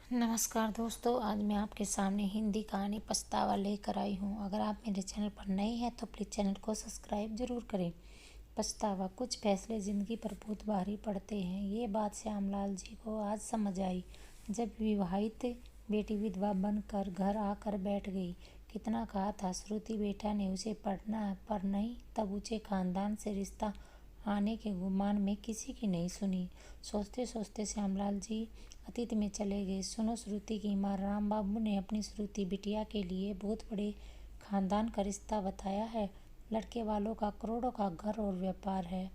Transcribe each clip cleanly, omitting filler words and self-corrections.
नमस्कार दोस्तों, आज मैं आपके सामने हिंदी कहानी पछतावा लेकर आई हूँ। अगर आप मेरे चैनल पर नए हैं तो प्लीज़ चैनल को सब्सक्राइब जरूर करें। पछतावा। कुछ फैसले ज़िंदगी पर बहुत भारी पड़ते हैं। ये बात श्यामलाल जी को आज समझ आई जब विवाहित बेटी विधवा बनकर घर आकर बैठ गई। कितना कहा था श्रुति बेटा ने उसे पढ़ना, पर नहीं, तब ऊंचे खानदान से रिश्ता आने के गुमान में किसी की नहीं सुनी। सोचते सोचते श्यामलाल जी अतीत में चले गए। सुनो, श्रुति की माँ राम बाबू ने अपनी श्रुति बिटिया के लिए बहुत बड़े खानदान का रिश्ता बताया है। लड़के वालों का करोड़ों का घर और व्यापार है।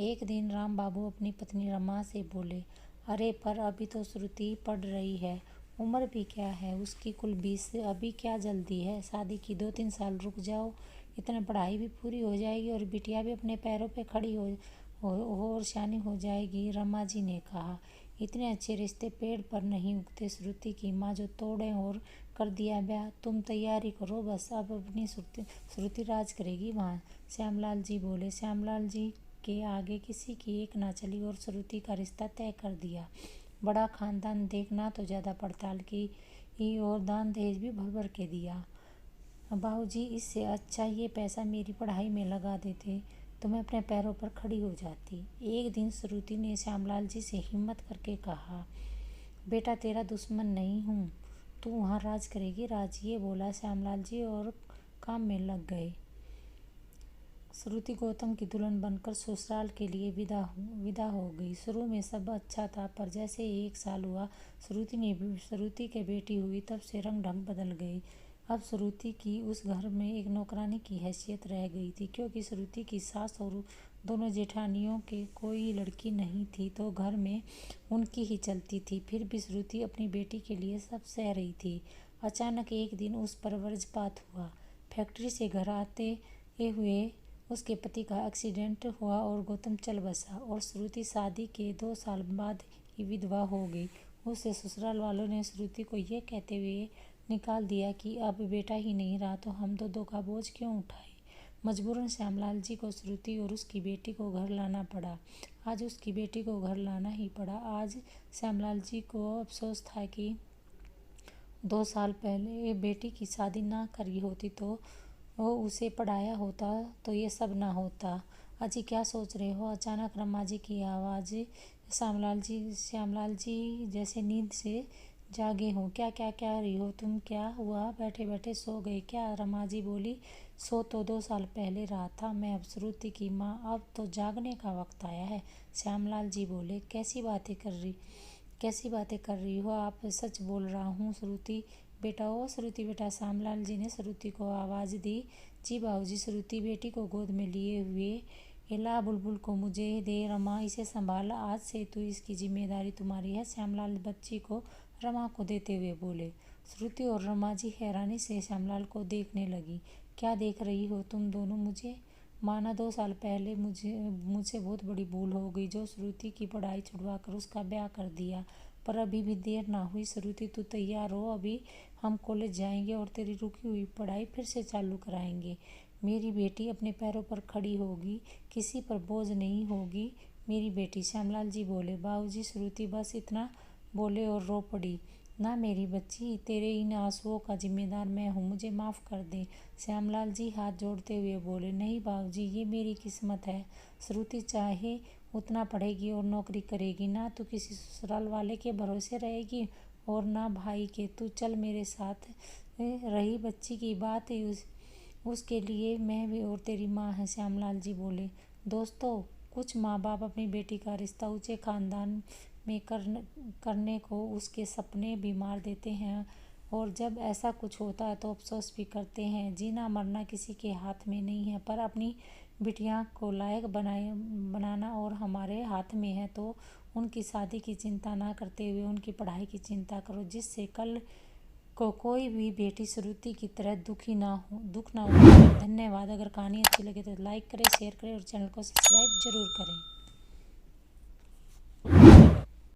एक दिन राम बाबू अपनी पत्नी रमा से बोले, अरे पर अभी तो श्रुति पढ़ रही है, उम्र भी क्या है उसकी, कुल 20, अभी क्या जल्दी है, शादी की 2-3 साल रुक जाओ, इतने पढ़ाई भी पूरी हो जाएगी और बिटिया भी अपने पैरों पे खड़ी हो और शानी हो जाएगी। रमा जी ने कहा, इतने अच्छे रिश्ते पेड़ पर नहीं उगते श्रुति की माँ, जो तोड़े और कर दिया ब्याह। तुम तैयारी करो बस, अब अपनी श्रुति राज करेगी वहाँ। श्यामलाल जी बोले। श्यामलाल जी के आगे किसी की एक ना चली और श्रुति का रिश्ता तय कर दिया। बड़ा खानदान देखना तो ज़्यादा पड़ताल की और दान दहेज भी भर भर के दिया। बाबूजी, इससे अच्छा ये पैसा मेरी पढ़ाई में लगा देते तो मैं अपने पैरों पर खड़ी हो जाती। एक दिन श्रुति ने श्यामलाल जी से हिम्मत करके कहा, बेटा तेरा दुश्मन नहीं हूँ, तू वहाँ राज करेगी राज। ये बोला श्यामलाल जी और काम में लग गए। श्रुति गौतम की दुल्हन बनकर ससुराल के लिए विदा हो गई। शुरू में सब अच्छा था, पर जैसे 1 साल हुआ श्रुति के बेटी हुई, तब से रंग ढंग बदल गई। अब श्रुति की उस घर में एक नौकरानी की हैसियत रह गई थी, क्योंकि श्रुति की सास और दोनों जेठानियों के कोई लड़की नहीं थी, तो घर में उनकी ही चलती थी। फिर भी श्रुति अपनी बेटी के लिए सब सह रही थी। अचानक एक दिन उस पर वज्रपात हुआ। फैक्ट्री से घर आते हुए उसके पति का एक्सीडेंट हुआ और गौतम चल बसा और श्रुति शादी के 2 साल बाद ही विधवा हो गई। उससे ससुराल वालों ने श्रुति को ये कहते हुए निकाल दिया कि अब बेटा ही नहीं रहा तो हम दो का बोझ क्यों उठाए। मजबूरन श्यामलाल जी को श्रुति और उसकी बेटी को घर लाना पड़ा। आज उसकी बेटी को घर लाना ही पड़ा। आज श्यामलाल जी को अफसोस था कि 2 साल पहले बेटी की शादी ना करी होती तो वो उसे पढ़ाया होता तो ये सब ना होता। अजी क्या सोच रहे हो? अचानक रमा जी की आवाज़। श्यामलाल जी जैसे नींद से जागे हो। क्या रही हो तुम? क्या हुआ? बैठे बैठे सो गए क्या? रमा जी बोली, सो तो 2 साल पहले रहा था मैं, अब श्रुति की माँ, अब तो जागने का वक्त आया है। श्यामलाल जी बोले, कैसी बातें कर रही हो आप? सच बोल रहा हूँ श्रुति बेटा। ओ श्रुति बेटा, श्यामलाल जी ने श्रुति को आवाज़ दी। जी बाबूजी। श्रुति बेटी को गोद में लिए हुए, एला बुलबुल को मुझे दे रमा, इसे संभाल, आज से तो इसकी जिम्मेदारी तुम्हारी है। श्यामलाल बच्ची को रमा को देते हुए बोले। श्रुति और रमा जी हैरानी से श्यामलाल को देखने लगी। क्या देख रही हो तुम दोनों मुझे? माना 2 साल पहले मुझसे बहुत बड़ी भूल हो गई, जो श्रुति की पढ़ाई छुड़वा कर उसका ब्याह कर दिया। पर अभी भी देर ना हुई। श्रुति तू तैयार हो, अभी हम कॉलेज जाएंगे और तेरी रुकी हुई पढ़ाई फिर से चालू कराएंगे। मेरी बेटी अपने पैरों पर खड़ी होगी, किसी पर बोझ नहीं होगी मेरी बेटी। श्यामलाल जी बोले। बाबूजी, श्रुति बस इतना बोले और रो पड़ी। ना मेरी बच्ची, तेरे इन आंसुओं का जिम्मेदार मैं हूँ, मुझे माफ़ कर दे। श्यामलाल जी हाथ जोड़ते हुए बोले, नहीं बाबूजी, ये मेरी किस्मत है। श्रुति चाहे उतना पढ़ेगी और नौकरी करेगी, ना तो किसी ससुराल वाले के भरोसे रहेगी और ना भाई के। तू चल मेरे साथ। रही बच्ची की बात, उसके लिए मैं भी और तेरी माँ है। श्यामलाल जी बोले। दोस्तों, कुछ माँ बाप अपनी बेटी का रिश्ता ऊंचे खानदान में करने को उसके सपने भी मार देते हैं, और जब ऐसा कुछ होता है तो अफसोस भी करते हैं। जीना मरना किसी के हाथ में नहीं है, पर अपनी बिटिया को लायक बनाना और हमारे हाथ में है। तो उनकी शादी की चिंता ना करते हुए उनकी पढ़ाई की चिंता करो, जिससे कल को कोई भी बेटी श्रुति की तरह दुख ना हो। धन्यवाद। अगर कहानी अच्छी लगे तो लाइक करें, शेयर करें और चैनल को सब्सक्राइब जरूर करें।